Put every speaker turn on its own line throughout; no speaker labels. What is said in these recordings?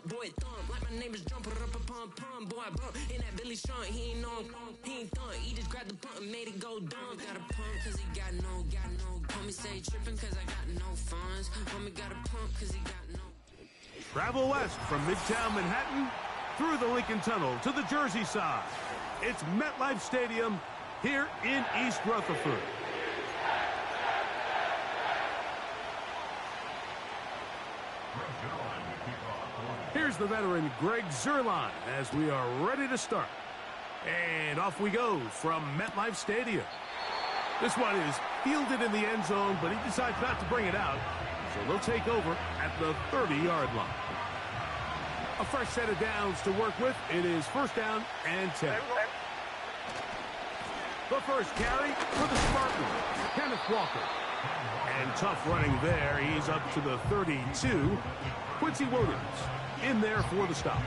up, boy, thump. Like my name is Jumper up a pump pump. Boy, I bump in that Billy Strunk. He ain't know he ain't thump. He just grabbed the pump and made it go dumb. Got a pump cause he got no. Homie say tripping cause I got no funds. Homie got a pump cause he got no.
Travel west from Midtown Manhattan through the Lincoln Tunnel to the Jersey side. It's MetLife Stadium here in East Rutherford. Here's the veteran Greg Zuerlein as we are ready to start. And off we go from MetLife Stadium. This one is fielded in the end zone, but he decides not to bring it out. So they'll take over at the 30-yard line. A fresh set of downs to work with. It is first down and 10. The first carry for the Spartans, Kenneth Walker. And tough running there. He's up to the 32. Quincy Williams in there for the stop.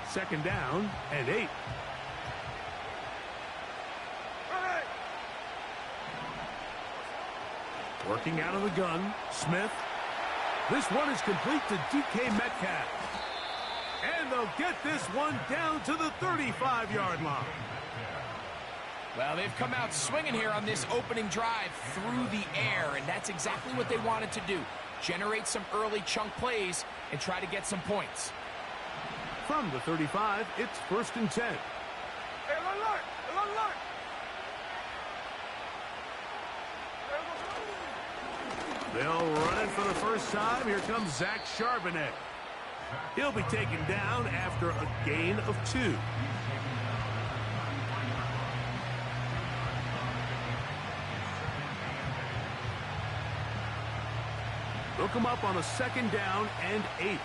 Second down and 8. Working out of the gun, Smith. This one is complete to DK Metcalf. And they'll get this one down to the 35-yard line.
Well, they've come out swinging here on this opening drive through the air, and that's exactly what they wanted to do. Generate some early chunk plays and try to get some points.
From the 35, it's first and 10. They'll run it for the first time. Here comes Zach Charbonnet. He'll be taken down after a gain of 2. They'll come up on a second down and 8.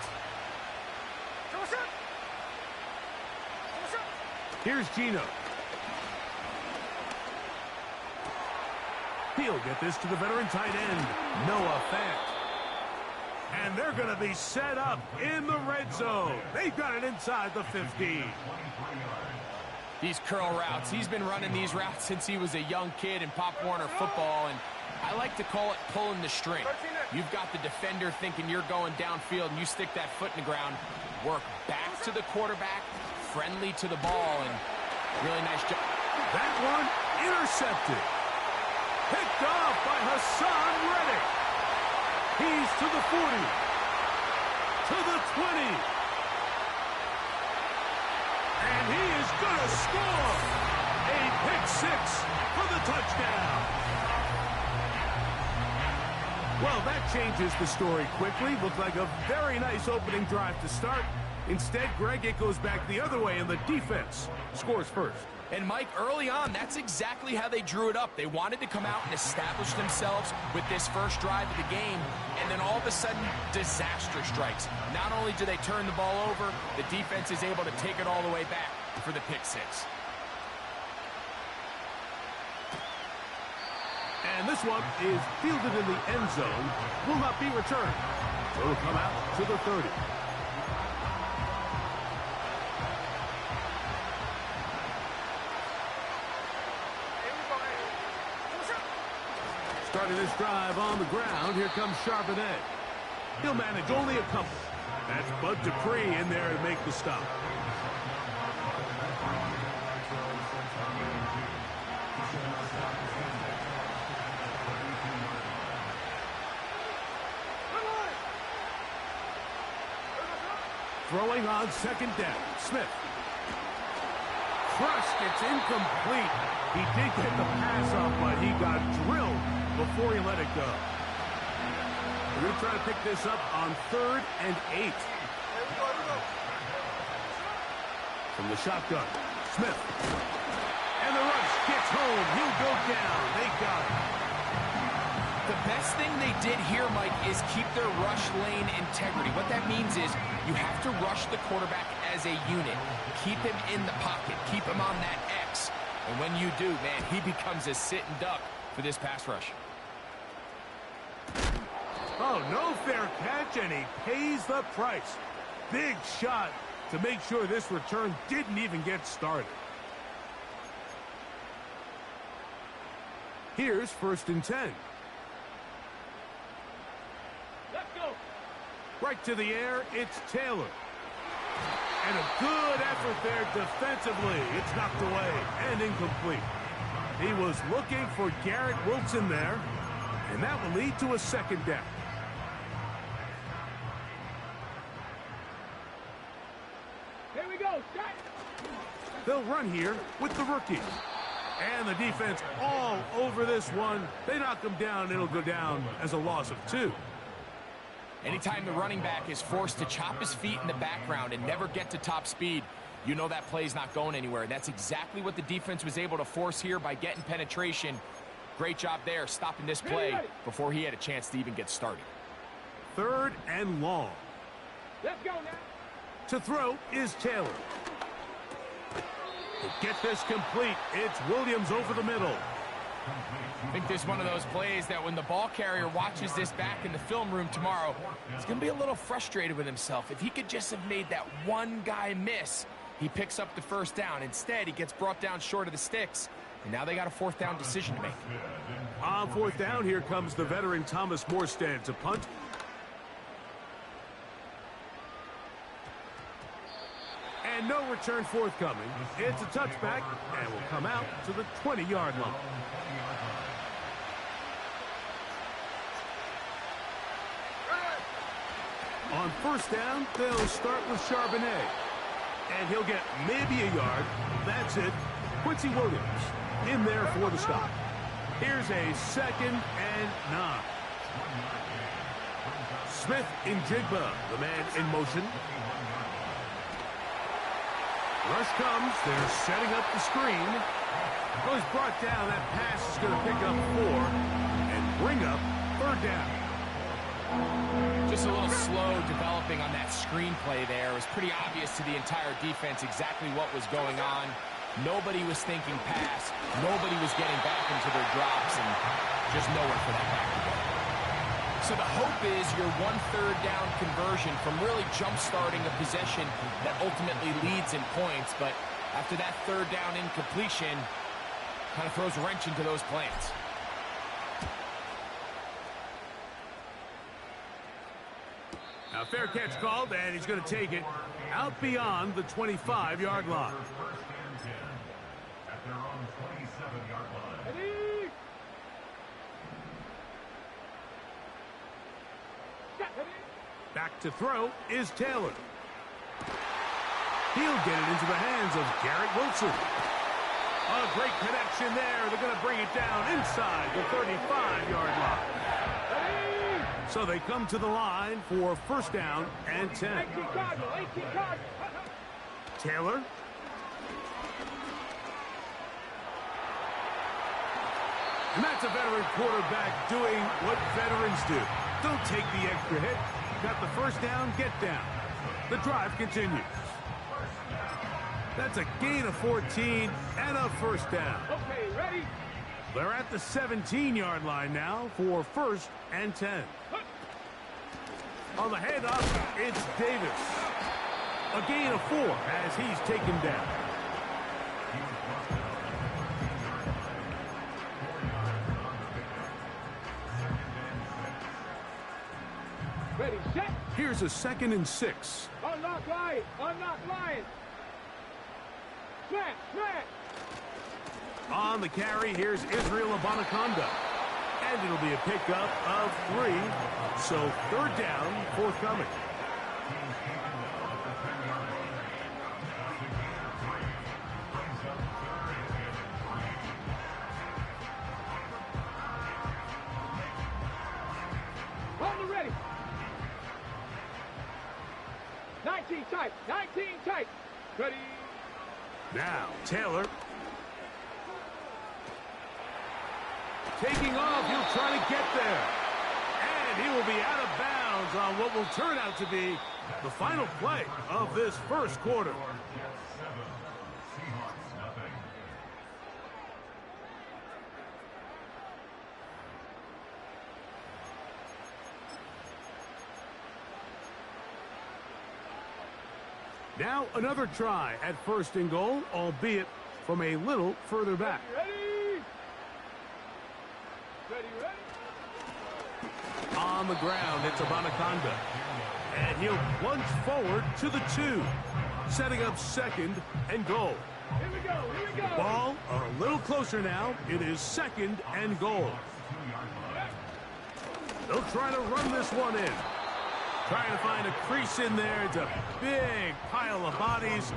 Here's Gino. He'll get this to the veteran tight end, Noah Fant. And they're going to be set up in the red zone. They've got it inside the 15.
These curl routes, he's been running these routes since he was a young kid in Pop Warner football, and I like to call it pulling the string. You've got the defender thinking you're going downfield, and you stick that foot in the ground, work back to the quarterback, friendly to the ball, and really nice job.
That one intercepted. Picked off by Hassan Reddick. He's to the 40. To the 20. And he is going to score. A pick 6 for the touchdown. Well, that changes the story quickly. Looked like a very nice opening drive to start. Instead, Greg, it goes back the other way, and the defense scores first.
And, Mike, early on, that's exactly how they drew it up. They wanted to come out and establish themselves with this first drive of the game, and then all of a sudden, disaster strikes. Not only do they turn the ball over, the defense is able to take it all the way back for the pick 6.
And this one is fielded in the end zone, will not be returned. So it'll come out to the 30. Starting this drive on the ground, here comes Charbonnet. He'll manage only a couple. That's Bud Dupree in there to make the stop. Throwing on second down, Smith. Crushed, it's incomplete. He did get the pass off, but he got drilled before he let it go. We're going to try to pick this up on 3rd and 8. From the shotgun, Smith. And the rush gets home. He'll go down. They got it.
The best thing they did here, Mike, is keep their rush lane integrity. What that means is you have to rush the quarterback as a unit. Keep him in the pocket. Keep him on that X. And when you do, man, he becomes a sitting duck for this pass rush.
Oh, no fair catch, and he pays the price. Big shot to make sure this return didn't even get started. Here's 1st and 10.
Let's go.
Right to the air, it's Taylor. And a good effort there defensively. It's knocked away and incomplete. He was looking for Garrett Wilson there, and that will lead to a 2nd down.
Here we go. Shot.
They'll run here with the rookie. And the defense all over this one. They knock him down. It'll go down as a loss of 2.
Anytime the running back is forced to chop his feet in the background and never get to top speed, you know that play's not going anywhere. That's exactly what the defense was able to force here by getting penetration. Great job there, stopping this play before he had a chance to even get started.
3rd and long.
Let's go now.
To throw is Taylor. To get this complete, it's Williams over the middle.
I think this is one of those plays that when the ball carrier watches this back in the film room tomorrow, he's going to be a little frustrated with himself. If he could just have made that one guy miss, he picks up the 1st down. Instead, he gets brought down short of the sticks, and now they got a 4th down decision to make.
On 4th down, here comes the veteran Thomas Morstead to punt. And no return forthcoming. It's a touchback, and will come out to the 20-yard line. On 1st down, they'll start with Charbonnet. And he'll get maybe a yard. That's it. Quincy Williams in there for the stop. Here's a 2nd and 9. Smith in Jigba, the man in motion. Rush comes. They're setting up the screen. Well, he's brought down. That pass is going to pick up 4 and bring up 3rd down.
Just a little slow developing on that screenplay there. It was pretty obvious to the entire defense exactly what was going on. Nobody was thinking pass. Nobody was getting back into their drops, and just nowhere for that back to go. So the hope is your 1/3 down conversion from really jump-starting a possession that ultimately leads in points, but after that 3rd down incompletion, kind of throws a wrench into those plans.
Now, fair catch called, and he's going to take it out beyond the 25-yard line.
At their own 27-yard line.
Back to throw is Taylor. He'll get it into the hands of Garrett Wilson. A great connection there. They're going to bring it down inside the 35-yard line. So they come to the line for 1st down and 10. Taylor. And that's a veteran quarterback doing what veterans do. Don't take the extra hit. Got the 1st down, get down. The drive continues. That's a gain of 14 and a 1st down.
Okay, ready?
They're at the 17-yard line now for 1st and 10. On the handoff, it's Davis. A gain of 4 as he's taken down.
Ready, set.
Here's a 2nd and 6.
Unlock line. Unlock line. Smash, smash.
On the carry, here's Israel Abanaconda. And it'll be a pickup of 3. So 3rd down, forthcoming.
On the ready. 19 tight. 19 tight. Ready.
Now, Taylor. Taking off, he'll try to get there. And he will be out of bounds on what will turn out to be the final play of this 1st quarter. Now another try at 1st and goal, albeit from a little further back.
Ready. Ready, ready.
On the ground, it's Abanaconda. And he'll plunge forward to the 2, setting up second and goal.
Here we go, here we go.
Ball a little closer now. It is second and goal. They'll try to run this one in. Trying to find a crease in there. It's a big pile of bodies,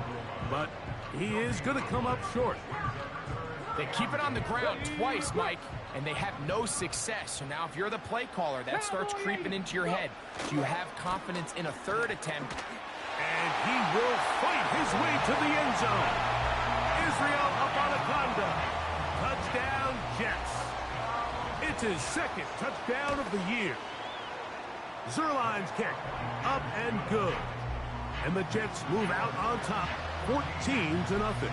but he is going to come up short.
They keep it on the ground twice, Mike, and they have no success. So now if you're the play caller, that starts creeping into your head. Do you have confidence in a third attempt?
And he will fight his way to the end zone. Israel Abanaconda. Touchdown, Jets. It's his second touchdown of the year. Zerline's kick, up and good. And the Jets move out on top, 14-0.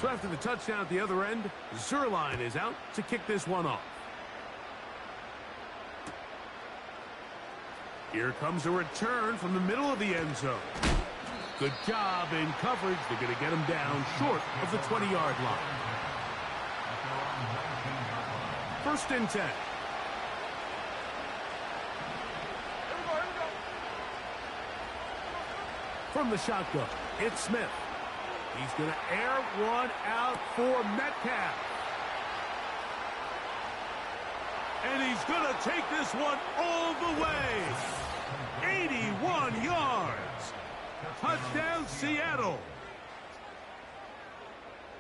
So after the touchdown at the other end, Zerline is out to kick this one off. Here comes a return from the middle of the end zone. Good job in coverage. They're going to get him down short of the 20-yard line. 1st and 10. From the shotgun, it's Smith. He's going to air one out for Metcalf. And he's going to take this one all the way. 81 yards. Touchdown, Seattle.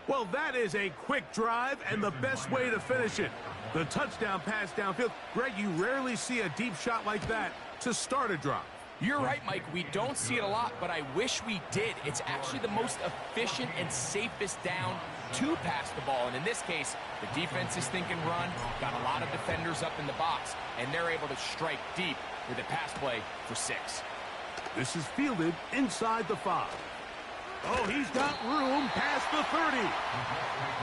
Well, that is a quick drive and the best way to finish it. The touchdown pass downfield. Greg, you rarely see a deep shot like that to start a drive.
You're right, Mike. We don't see it a lot, but I wish we did. It's actually the most efficient and safest down to pass the ball. And in this case, the defense is thinking run, got a lot of defenders up in the box, and they're able to strike deep with a pass play for 6.
This is fielded inside the 5. Oh, he's got room past the 30.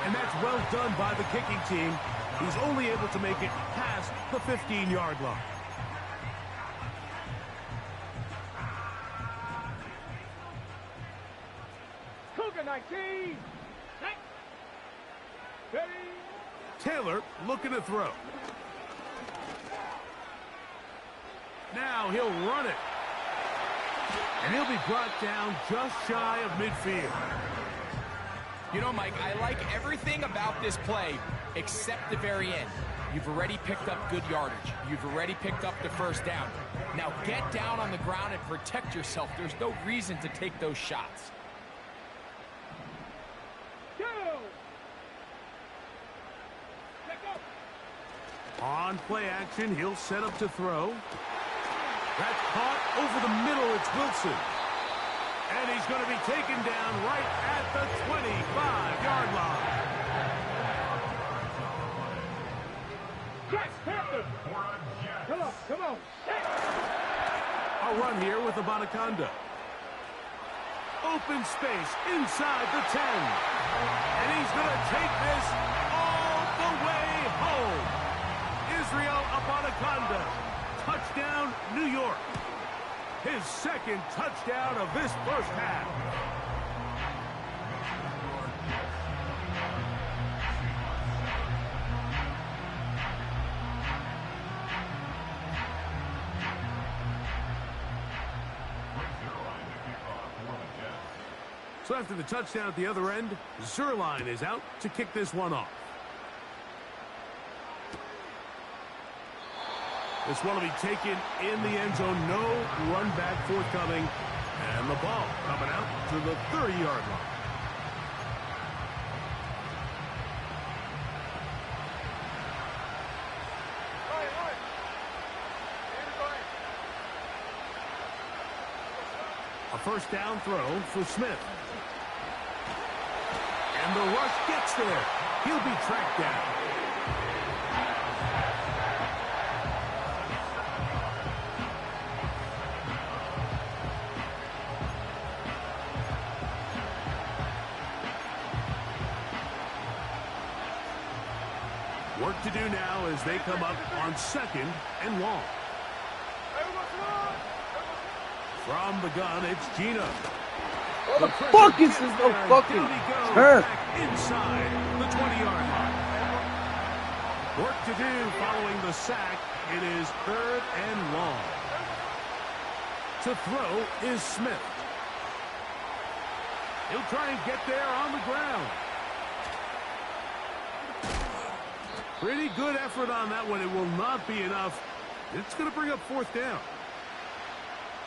And that's well done by the kicking team. He's only able to make it past the 15-yard line.
Cougar 19. Ready.
Taylor looking to throw. Now he'll run it. And he'll be brought down just shy of midfield.
You know, Mike, I like everything about this play except the very end. You've already picked up good yardage. You've already picked up the first down. Now get down on the ground and protect yourself. There's no reason to take those shots.
On play action, he'll set up to throw. That's caught over the middle. It's Wilson. And he's going to be taken down right at the 25-yard line.
Jets, Panthers. Come on, come on.
A run here with Abanaconda. Open space inside the 10. And he's going to take this all the way home. Israel Abanaconda. Touchdown, New York. His second touchdown of this first half. So after the touchdown at the other end, Zerline is out to kick this one off. This one will be taken in the end zone. No run back forthcoming. And the ball coming out to the 30-yard line. A first down throw for Smith. And the rush gets there. He'll be tracked down. Work to do now as they come up on 2nd and long. From the gun, it's Gino.
What the fuck is this? No fucking turn.
Inside the 20-yard line. Work to do following the sack. It is 3rd and long. To throw is Smith. He'll try and get there on the ground. Pretty good effort on that one. It will not be enough. It's going to bring up 4th down.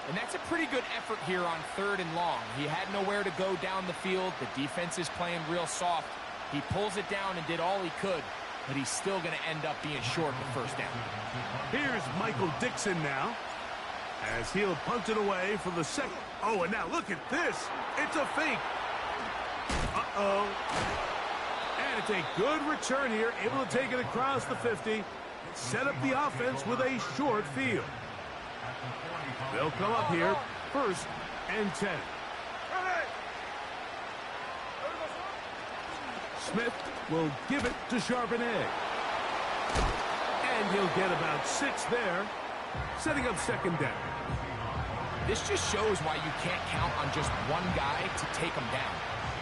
And that's a pretty good effort here on 3rd and long. He had nowhere to go down the field. The defense is playing real soft. He pulls it down and did all he could, but he's still going to end up being short the 1st down.
Here's Michael Dixon now, as he'll punt it away for the second. Oh, and now look at this. It's a fake. Uh-oh. And it's a good return here, able to take it across the 50, set up the offense with a short field. They'll come up here, 1st and 10. Smith will give it to Charbonnet. And he'll get about 6 there, setting up 2nd down.
This just shows why you can't count on just one guy to take him down.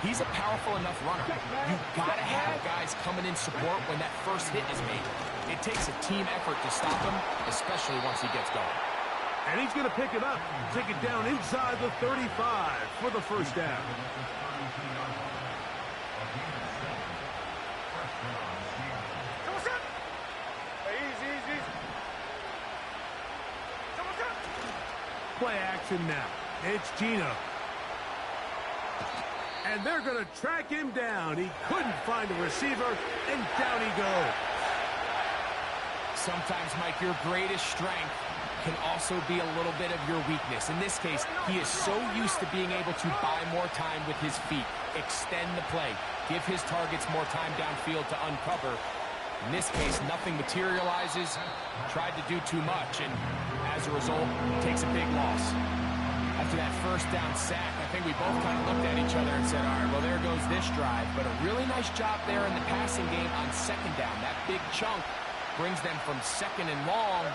He's a powerful enough runner. You've got to have guys coming in support when that first hit is made. It takes a team effort to stop him, especially once he gets going.
And he's going to pick it up, take it down inside the 35 for the 1st down. Play action now. It's Gino. And they're going to track him down. He couldn't find a receiver, and down he goes.
Sometimes, Mike, your greatest strength can also be a little bit of your weakness. In this case, he is so used to being able to buy more time with his feet, extend the play, give his targets more time downfield to uncover. In this case, nothing materializes, tried to do too much, and as a result, takes a big loss. After that 1st down sack, I think we both kind of looked at each other and said, all right, well, there goes this drive. But a really nice job there in the passing game on 2nd down. That big chunk brings them from 2nd and long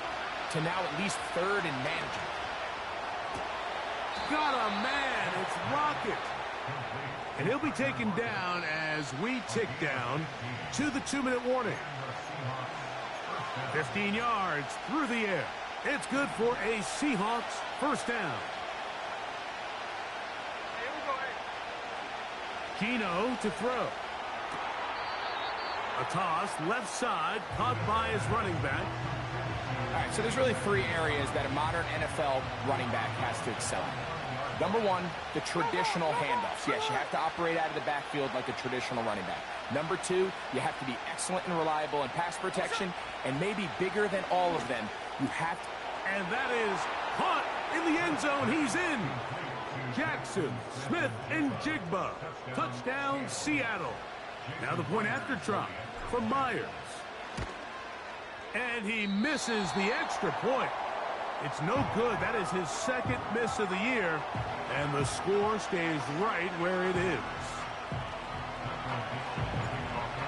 to now at least 3rd and manageable.
Got a man. It's Rocket. And he'll be taken down as we tick down to the 2-minute warning. 15 yards through the air. It's good for a Seahawks 1st down. Gino to throw. A toss, left side, caught by his running back.
All right, so there's really 3 areas that a modern NFL running back has to excel at. Number 1, the traditional handoffs. Yes, you have to operate out of the backfield like a traditional running back. Number 2, you have to be excellent and reliable in pass protection, and maybe bigger than all of them, you have to.
And that is caught in the end zone. He's in. Jackson, Smith, and Jigba. Touchdown, Seattle. Now the point after try from Myers. And he misses the extra point. It's no good. That is his 2nd miss of the year. And the score stays right where it is.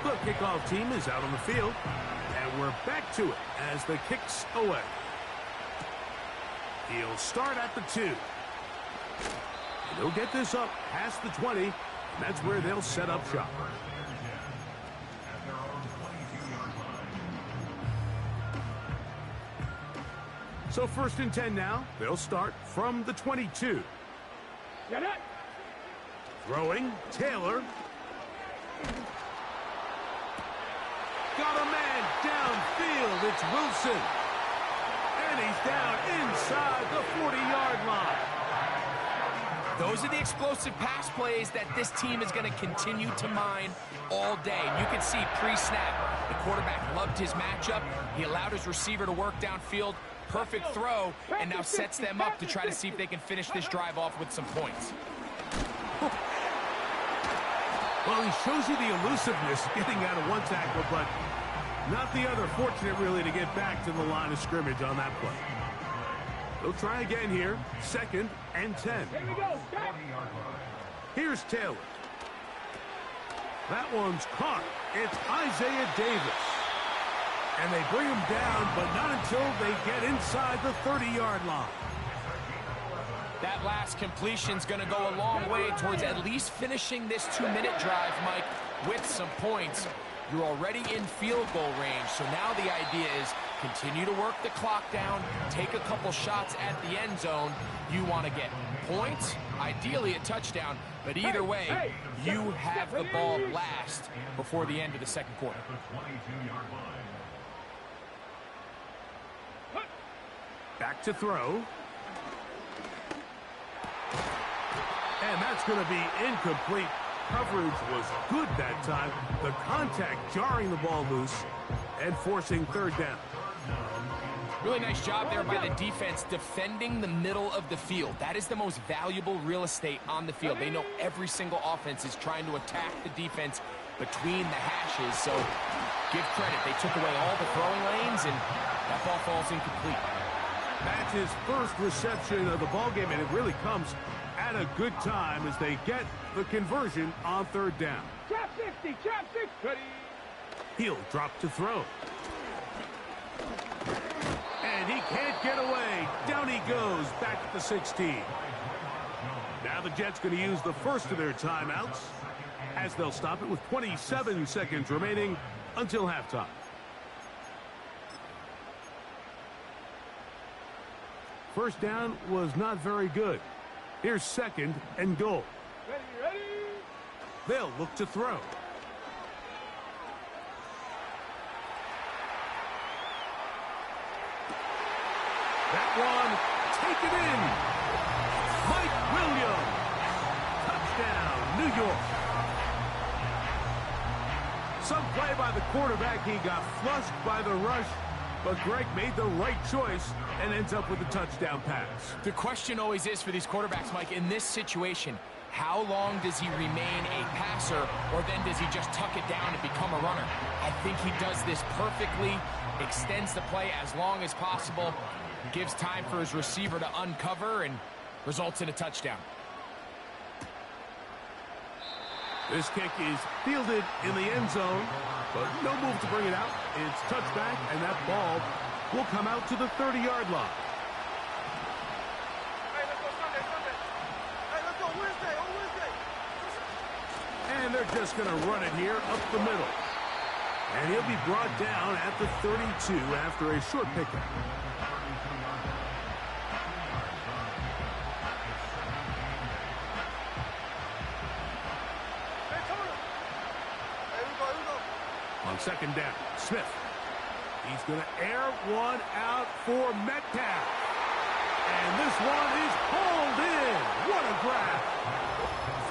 The kickoff team is out on the field. And we're back to it as the kick's away. He'll start at the 2. He'll get this up past the 20. And that's where they'll set up shop. So 1st and 10 now. They'll start from the 22.
Get it.
Throwing, Taylor. Got a man downfield. It's Wilson. And he's down inside the 40-yard line.
Those are the explosive pass plays that this team is going to continue to mine all day. You can see pre-snap, the quarterback loved his matchup. He allowed his receiver to work downfield. Perfect throw, and now sets them up to try to see if they can finish this drive off with some points.
Well, he shows you the elusiveness getting out of one tackle, but not the other. Fortunate, really, to get back to the line of scrimmage on that play. They'll try again here. 2nd and 10.
Here we go. Stop.
Here's Taylor. That one's caught. It's Isaiah Davis. And they bring him down, but not until they get inside the 30-yard line.
That last completion's going to go a long way towards at least finishing this 2-minute drive, Mike, with some points. You're already in field goal range, so now the idea is continue to work the clock down, take a couple shots at the end zone. You want to get points, ideally a touchdown, but either way, you have the ball last before the end of the second quarter.
Back to throw. And that's going to be incomplete. Coverage was good that time. The contact jarring the ball loose and forcing third down.
Really nice job there by the defense defending the middle of the field. That is the most valuable real estate on the field. They know every single offense is trying to attack the defense between the hashes. So give credit. They took away all the throwing lanes, and that ball falls incomplete.
That's his first reception of the ballgame, and it really comes at a good time as they get the conversion on third down.
Trap 60, trap 60.
He'll drop to throw. And he can't get away. Down he goes, back at the 16. Now the Jets going to use the first of their timeouts as they'll stop it with 27 seconds remaining until halftime. First down was not very good. Here's second and goal.
Ready.
They'll look to throw. That one taken in. Mike Williams. Touchdown, New York. Some play by the quarterback. He got flushed by the rush, but Greg made the right choice and ends up with a touchdown pass.
The question always is for these quarterbacks, Mike, in this situation, how long does he remain a passer, or then does he just tuck it down and become a runner? I think he does this perfectly, extends the play as long as possible, gives time for his receiver to uncover, and results in a touchdown.
This kick is fielded in the end zone, but no move to bring it out. It's touchback, and that ball will come out to the 30-yard line.
Hey, let's go Sunday. Hey, let's go Wednesday, on Wednesday.
And they're just going to run it here up the middle. And he'll be brought down at the 32 after a short pickup. On second down, Smith. He's going to air one out for Metcalf. And this one is pulled in. What a grab.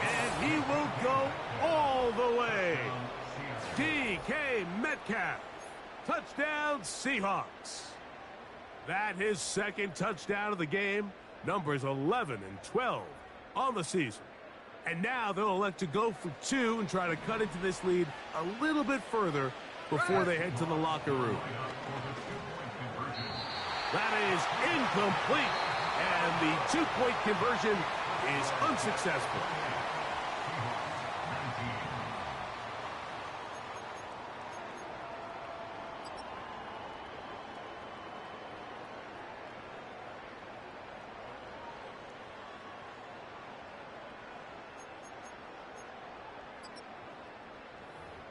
And he will go all the way. DK Metcalf. Touchdown, Seahawks. That his second touchdown of the game. Numbers 11 and 12 on the season. And now they'll elect to go for two and try to cut into this lead a little bit further before they head to the locker room. That is incomplete, and the two-point conversion is unsuccessful.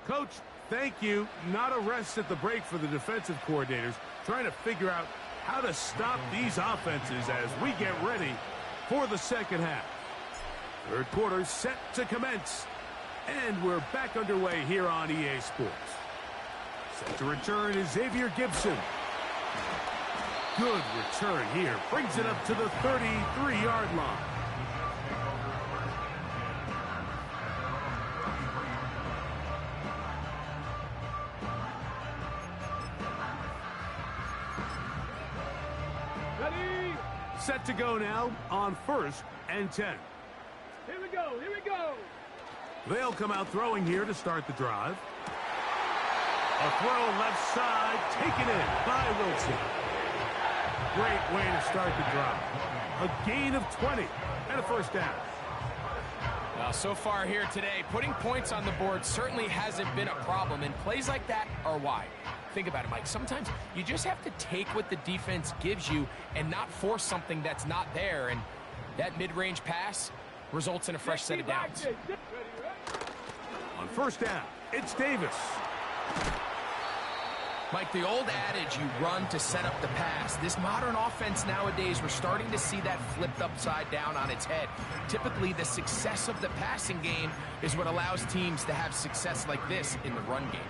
Coach, thank you. Not a rest at the break for the defensive coordinators, trying to figure out how to stop these offenses as we get ready for the second half. Third quarter set to commence, and we're back underway here on EA Sports. Set to return is Xavier Gibson. Good return here. Brings it up to the 33-yard line. Set to go now on 1st and 10.
Here we go.
They'll come out throwing here to start the drive. A throw left side, taken in by Wilson. Great way to start the drive. A gain of 20 and a first down.
Well, so far here today, putting points on the board certainly hasn't been a problem, and plays like that are why. Think about it, Mike. Sometimes you just have to take what the defense gives you and not force something that's not there. And That mid-range pass results in a fresh set of downs.
On first down, it's Davis.
Mike, the old adage, you run to set up the pass. This modern offense nowadays, we're starting to see that flipped upside down on its head. Typically, the success of the passing game is what allows teams to have success like this in the run game.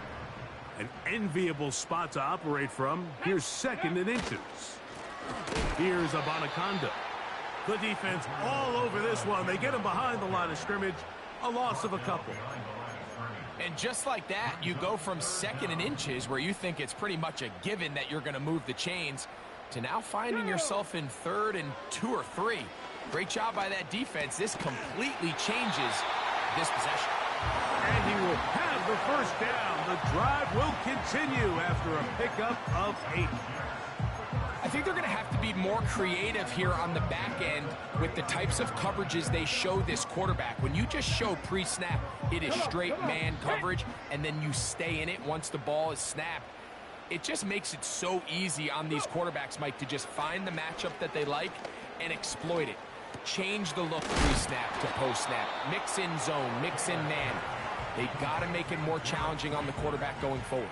An enviable spot to operate from. Here's 2nd and inches. Here's Abanaconda. The defense all over this one. They get him behind the line of scrimmage. A loss of a couple.
And just like that, you go from 2nd and inches, where you think it's pretty much a given that you're going to move the chains, to now finding yourself in 3rd and 2 or 3. Great job by that defense. This completely changes this possession.
And he will have the first down. The drive will continue after a pickup of 8.
I think they're going to have to be more creative here on the back end with the types of coverages they show this quarterback. When you just show pre-snap, it is straight man coverage, and then you stay in it once the ball is snapped. It just makes it so easy on these quarterbacks, Mike, to just find the matchup that they like and exploit it. Change the look pre-snap to post-snap. Mix in zone, mix in man. They got to make it more challenging on the quarterback going forward.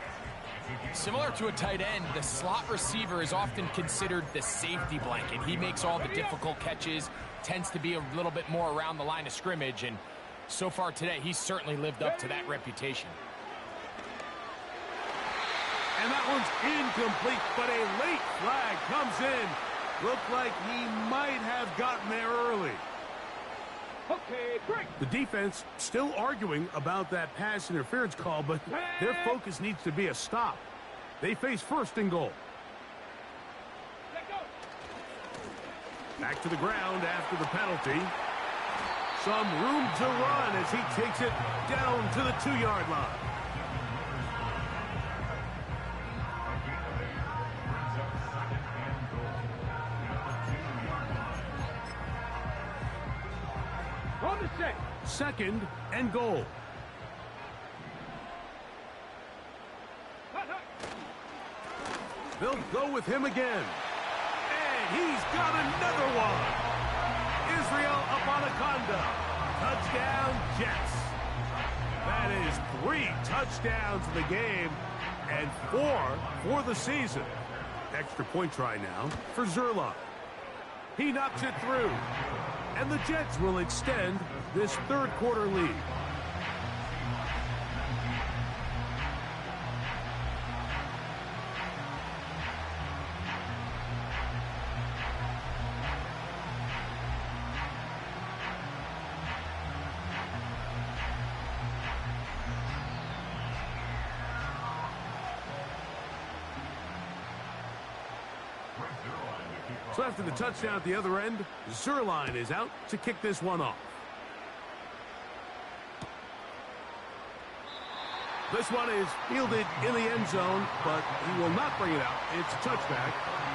Similar to a tight end, the slot receiver is often considered the safety blanket. He makes all the difficult catches, tends to be a little bit more around the line of scrimmage, and so far today, he's certainly lived up to that reputation.
And that one's incomplete, but a late flag comes in. Looked like he might have gotten there early.
Okay, break.
The defense still arguing about that pass interference call, but their focus needs to be a stop. They face 1st and goal. Back to the ground after the penalty. Some room to run as he takes it down to the 2-yard line.
On the set.
2nd and goal. They'll go with him again. And he's got another one. Israel Abanaconda. Touchdown, Jets. That is 3 touchdowns in the game and 4 for the season. Extra point try now for Zerline. He knocks it through. And the Jets will extend this 3rd quarter lead. So after the touchdown at the other end, Zerline is out to kick this one off. This one is fielded in the end zone, but he will not bring it out. It's a touchback,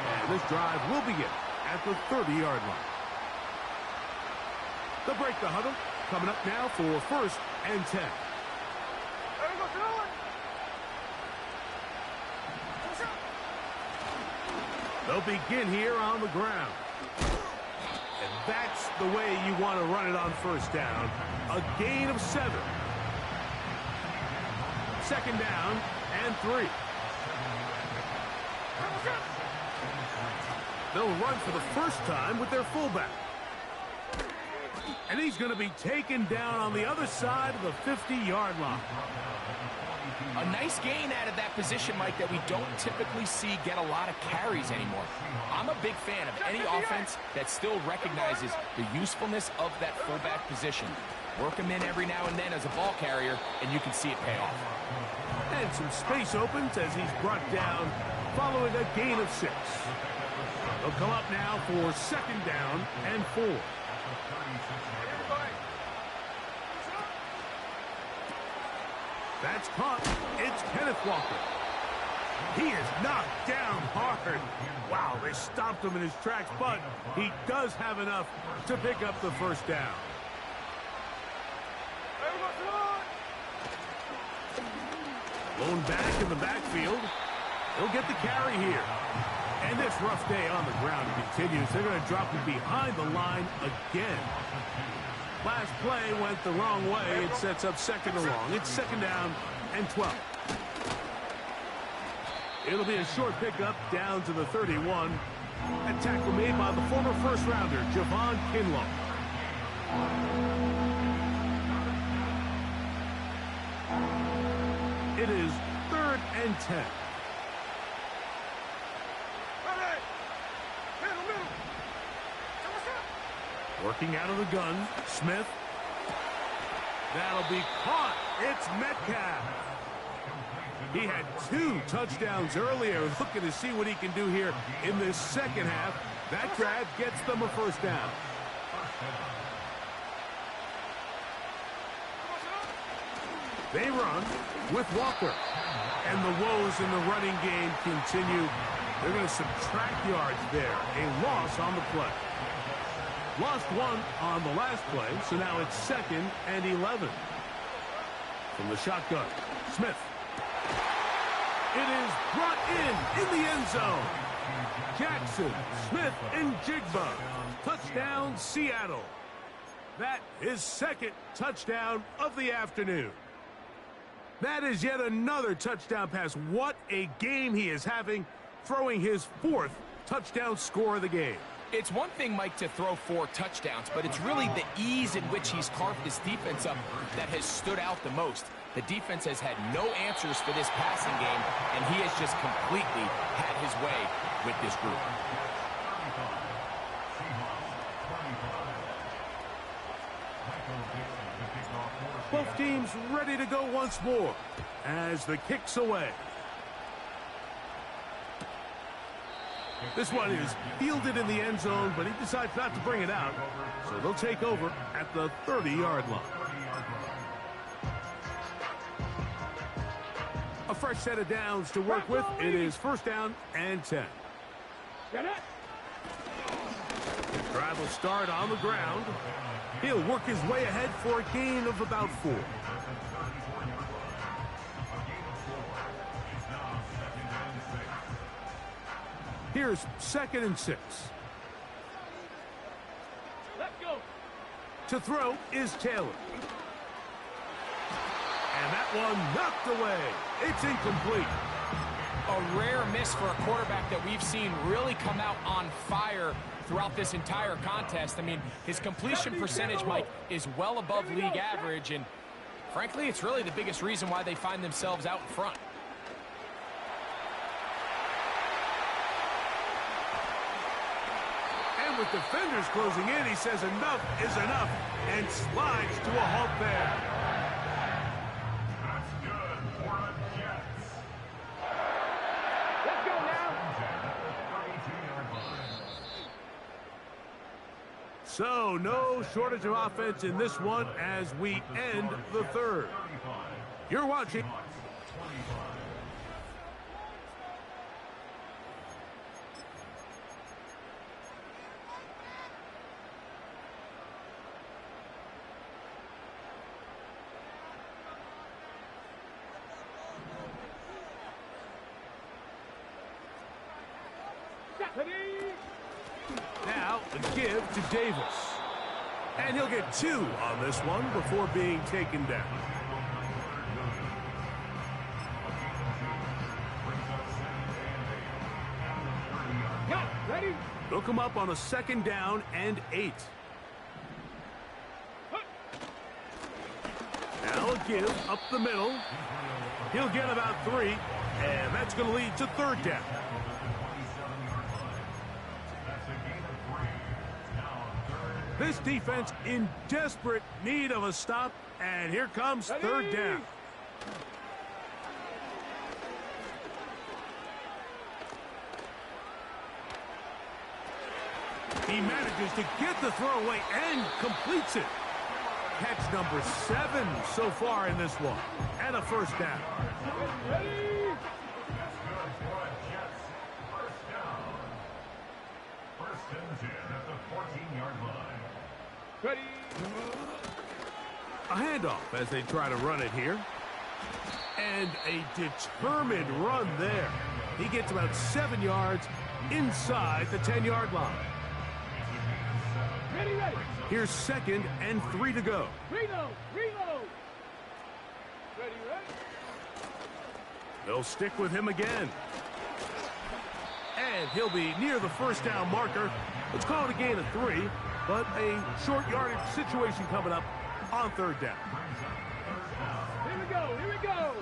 and this drive will begin at the 30-yard line. They'll break the huddle. Coming up now for 1st and 10. They'll begin here on the ground. And that's the way you want to run it on 1st down. A gain of 7. 2nd down and 3. They'll run for the first time with their fullback. And he's going to be taken down on the other side of the 50-yard line.
A nice gain out of that position, Mike, that we don't typically see get a lot of carries anymore. I'm a big fan of any offense that still recognizes the usefulness of that fullback position. Work him in every now and then as a ball carrier, and you can see it pay off.
And some space opens as he's brought down following a gain of 6. They'll come up now for 2nd down and 4. That's caught. It's Kenneth Walker. He is knocked down hard. Wow, they stopped him in his tracks, but he does have enough to pick up the 1st down. Blown back in the backfield. He'll get the carry here. And this rough day on the ground continues. They're going to drop him behind the line again. Last play went the wrong way. It sets up second and long. It's second down and 12. It'll be a short pickup down to the 31. A tackle made by the former first-rounder, Javon Kinlaw. It is 3rd and 10. Working out of the gun, Smith. That'll be caught. It's Metcalf. He had 2 touchdowns earlier. Looking to see what he can do here in this second half. That grab gets them a first down. They run with Walker. And the woes in the running game continue. They're going to subtract yards there. A loss on the play. Lost 1 on the last play, so now it's 2nd and 11. From the shotgun, Smith. It is brought in the end zone. Jackson, Smith, and Jigba. Touchdown, Seattle. That is 2nd touchdown of the afternoon. That is yet another touchdown pass. What a game he is having, throwing his 4th touchdown score of the game.
It's one thing, Mike, to throw 4 touchdowns, but it's really the ease in which he's carved this defense up that has stood out the most. The defense has had no answers for this passing game, and he has just completely had his way with this group.
Both teams ready to go once more as the kick's away. This one is fielded in the end zone, but he decides not to bring it out. So they'll take over at the 30-yard line. A fresh set of downs to work with. It is 1st down and 10. Drive will start on the ground. He'll work his way ahead for a gain of about 4. Here's 2nd and 6.
Let's go.
To throw is Taylor. And that one knocked away. It's incomplete.
A rare miss for a quarterback that we've seen really come out on fire throughout this entire contest. I mean, his completion percentage, Mike, is well above league average, and frankly, it's really the biggest reason why they find themselves out in front.
And with defenders closing in, he says enough is enough and slides to a halt there.
That's good for the Jets. Let's go now.
So, no shortage of offense in this one as we end the 3rd. You're watching. Now, a give to Davis. And he'll get 2 on this one before being taken down.
Ready?
They'll come up on a 2nd down and 8. Now a give up the middle. He'll get about 3, and that's going to lead to 3rd down. This defense in desperate need of a stop, and here comes 3rd down. He manages to get the throw away and completes it. Catch number 7 so far in this one, and a 1st down.
Ready? Ready?
A handoff as they try to run it here. And a determined run there. He gets about 7 yards inside the 10-yard line.
Ready, ready.
Here's 2nd and 3 to go.
Reload, reload. Ready, ready.
They'll stick with him again. And he'll be near the first down marker. Let's call it a gain of 3, but a short yardage situation coming up on 3rd down.
Here we go, here we go.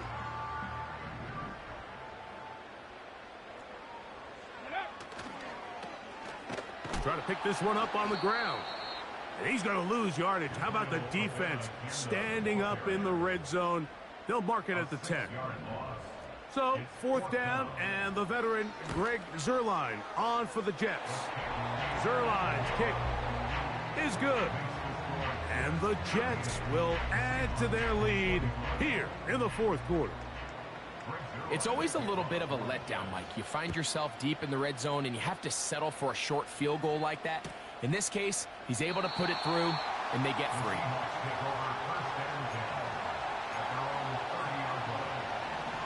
Try to pick this one up on the ground. And he's going to lose yardage. How about the defense standing up in the red zone? They'll mark it at the 10. So, 4th down, and the veteran Greg Zuerlein on for the Jets. Zuerlein's kick is good. And the Jets will add to their lead here in the 4th quarter.
It's always a little bit of a letdown, Mike. You find yourself deep in the red zone, and you have to settle for a short field goal like that. In this case, he's able to put it through, and they get 3.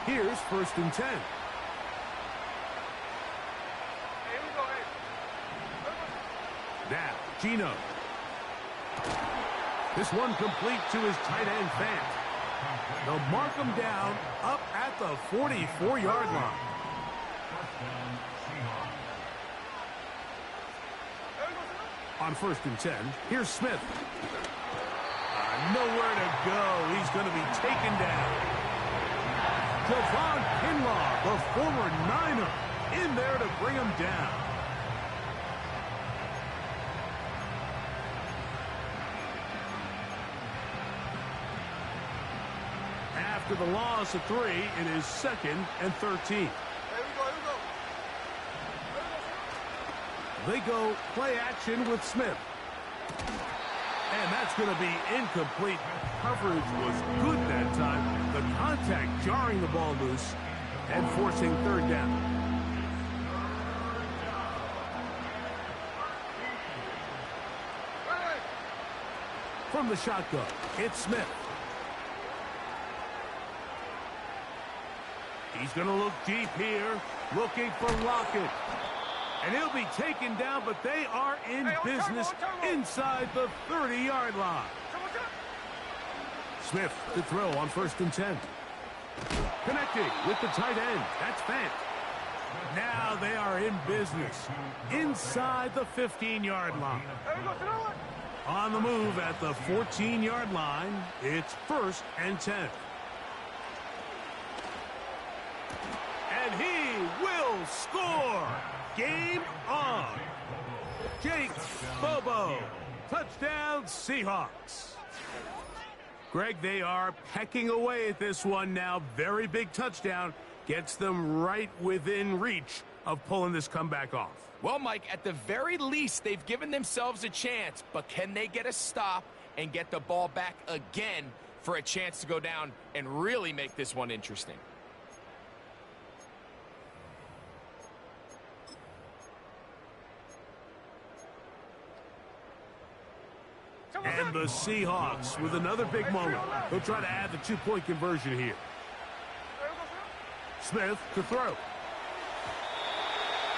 Here's 1st and 10.
Hey, here we go, hey.
Now, Gino. This one complete to his tight end, Fant. They'll mark him down up at the 44-yard line. On 1st and 10, here's Smith. Nowhere to go. He's going to be taken down. Javon Kinlaw, the former Niner, in there to bring him down. After the loss of 3, it is 2nd and 13.
Here we go, here we go.
They go play action with Smith. And that's going to be incomplete. Coverage was good that time. The contact jarring the ball loose and forcing 3rd down. From the shotgun, it's Smith. He's going to look deep here, looking for Lockett. And he'll be taken down, but they are in business inside the 30-yard line. Smith to throw on 1st and 10. Connecting with the tight end. That's Fant. Now they are in business inside the 15-yard line. On the move at the 14-yard line, it's 1st and 10. And he will score. Game on. Jake Bobo. Touchdown, Seahawks. Greg, they are pecking away at this one now. Very big touchdown. Gets them right within reach of pulling this comeback off.
Well, Mike, at the very least, they've given themselves a chance, but can they get a stop and get the ball back again for a chance to go down and really make this one interesting?
And the Seahawks with another big moment. They'll try to add the 2-point conversion here. Smith to throw.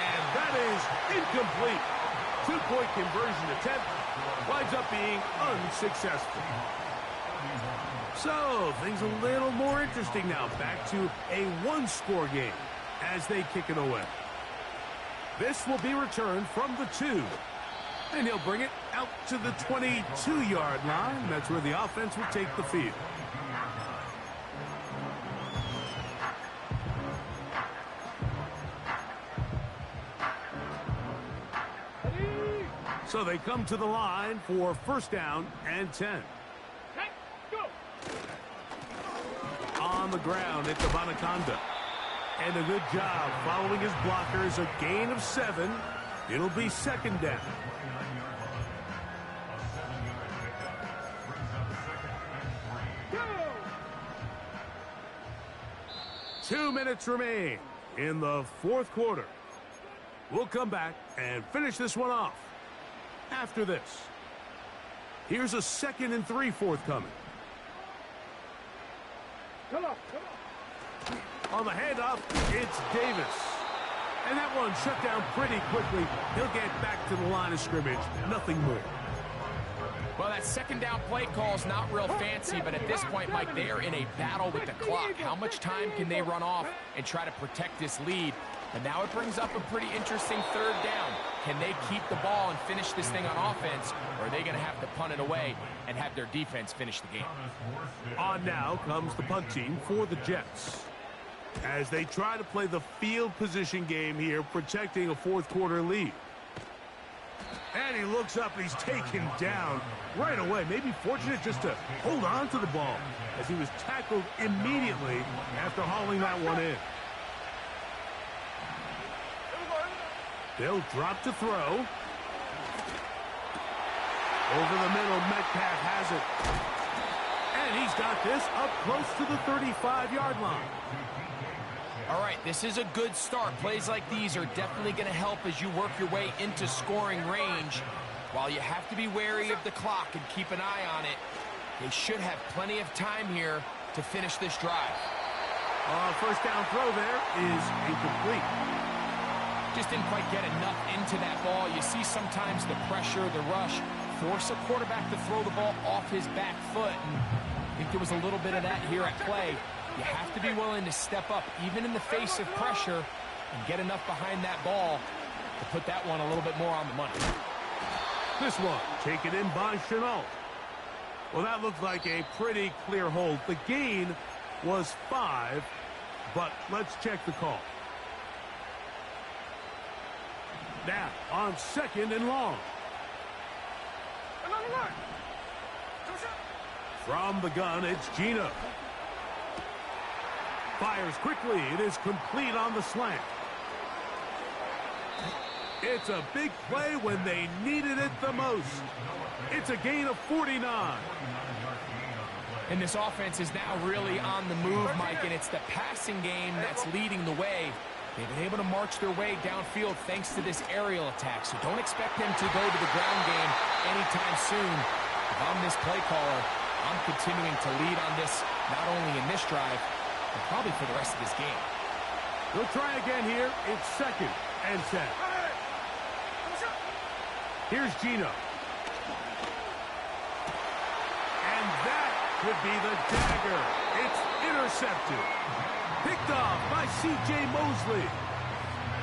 And that is incomplete. 2-point conversion attempt winds up being unsuccessful. So, things a little more interesting now. Back to a 1-score game as they kick it away. This will be returned from the 2. And he'll bring it out to the 22-yard line. That's where the offense will take the field. So they come to the line for 1st down and 10. On the ground at the Bonaconda. And a good job following his blockers. A gain of 7. It'll be 2nd down. Two minutes remain in the 4th quarter. We'll come back and finish this one off after this. Here's a 2nd and 3 forthcoming.
Come on.
On the handoff, it's Davis. And that one shut down pretty quickly. He'll get back to the line of scrimmage. Nothing more.
Well, that second down play call is not real fancy, but at this point, Mike, they are in a battle with the clock. How much time can they run off and try to protect this lead? And now it brings up a pretty interesting third down. Can they keep the ball and finish this thing on offense, or are they going to have to punt it away and have their defense finish the game?
On now comes the punt team for the Jets, as they try to play the field position game here, protecting a fourth quarter lead. And he looks up, and he's taken down right away. Maybe fortunate just to hold on to the ball, as he was tackled immediately after hauling that one in. They'll drop to throw. Over the middle, Metcalf has it. And he's got this up close to the 35-yard line.
All right, this is a good start. Plays like these are definitely going to help as you work your way into scoring range. While you have to be wary of the clock and keep an eye on it, they should have plenty of time here to finish this drive.
First down throw there is incomplete.
Just didn't quite get enough into that ball. You see sometimes the pressure, the rush, force a quarterback to throw the ball off his back foot. And I think there was a little bit of that here at play. You have to be willing to step up, even in the face of pressure, and get enough behind that ball to put that one a little bit more on the money.
This one taken in by Chenault. Well, that looked like a pretty clear hold. The gain was 5, but let's check the call. Now, on second and long. From the gun, it's Gino. Fires quickly. It is complete on the slant. It's a big play when they needed it the most. It's a gain of 49.
And this offense is now really on the move, Mike, and it's the passing game that's leading the way. They've been able to march their way downfield thanks to this aerial attack, so don't expect them to go to the ground game anytime soon. If I'm this play caller, I'm continuing to lead on this, not only in this drive, but probably for the rest of this game.
We'll try again here. It's second and 10. Here's Gino. And that could be the dagger. It's intercepted. Picked off by C.J. Mosley.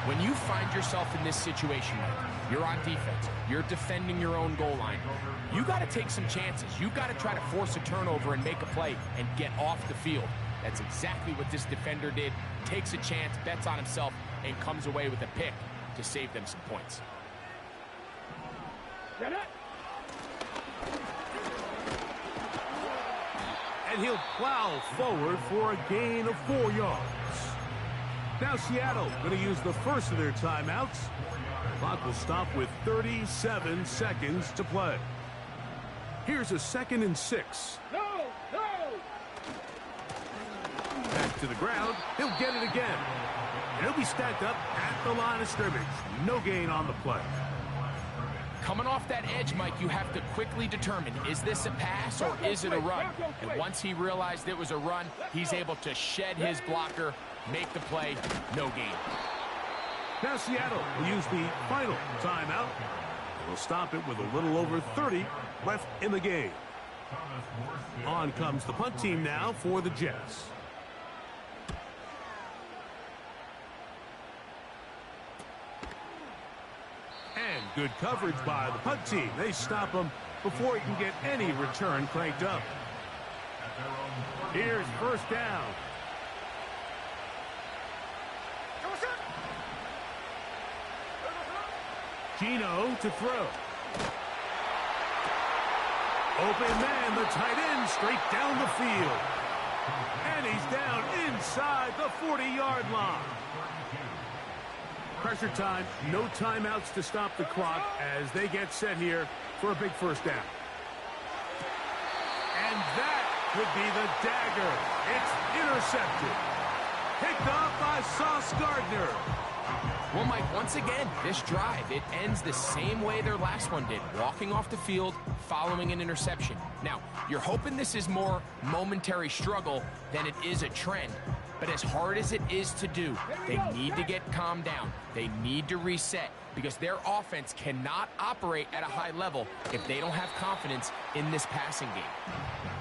When you find yourself in this situation, you're on defense, you're defending your own goal line, you got to take some chances. You got to try to force a turnover and make a play and get off the field. That's exactly what this defender did. Takes a chance, bets on himself, and comes away with a pick to save them some points.
And he'll plow forward for a gain of 4 yards. Now Seattle going to use the first of their timeouts. Clock will stop with 37 seconds to play. Here's a 2nd and 6. Back to the ground. He'll get it again. And he'll be stacked up at the line of scrimmage. No gain on the play.
Coming off that edge, Mike, you have to quickly determine, is this a pass or is it a run? And once he realized it was a run, he's able to shed his blocker, make the play, no gain.
Now Seattle will use the final timeout. They'll stop it with a little over 30 left in the game. On comes the punt team now for the Jets. And good coverage by the punt team. They stop him before he can get any return cranked up. Here's first down. Gino to throw. Open man, the tight end, straight down the field. And he's down inside the 40-yard line. Pressure time, no timeouts to stop the clock as they get set here for a big first down. And that would be the dagger. It's intercepted. Picked off by Sauce Gardner.
Well, Mike, once again, this drive, it ends the same way their last one did, walking off the field, following an interception. Now, you're hoping this is more momentary struggle than it is a trend. But as hard as it is to do, they need to get calmed down. They need to reset because their offense cannot operate at a high level if they don't have confidence in this passing game.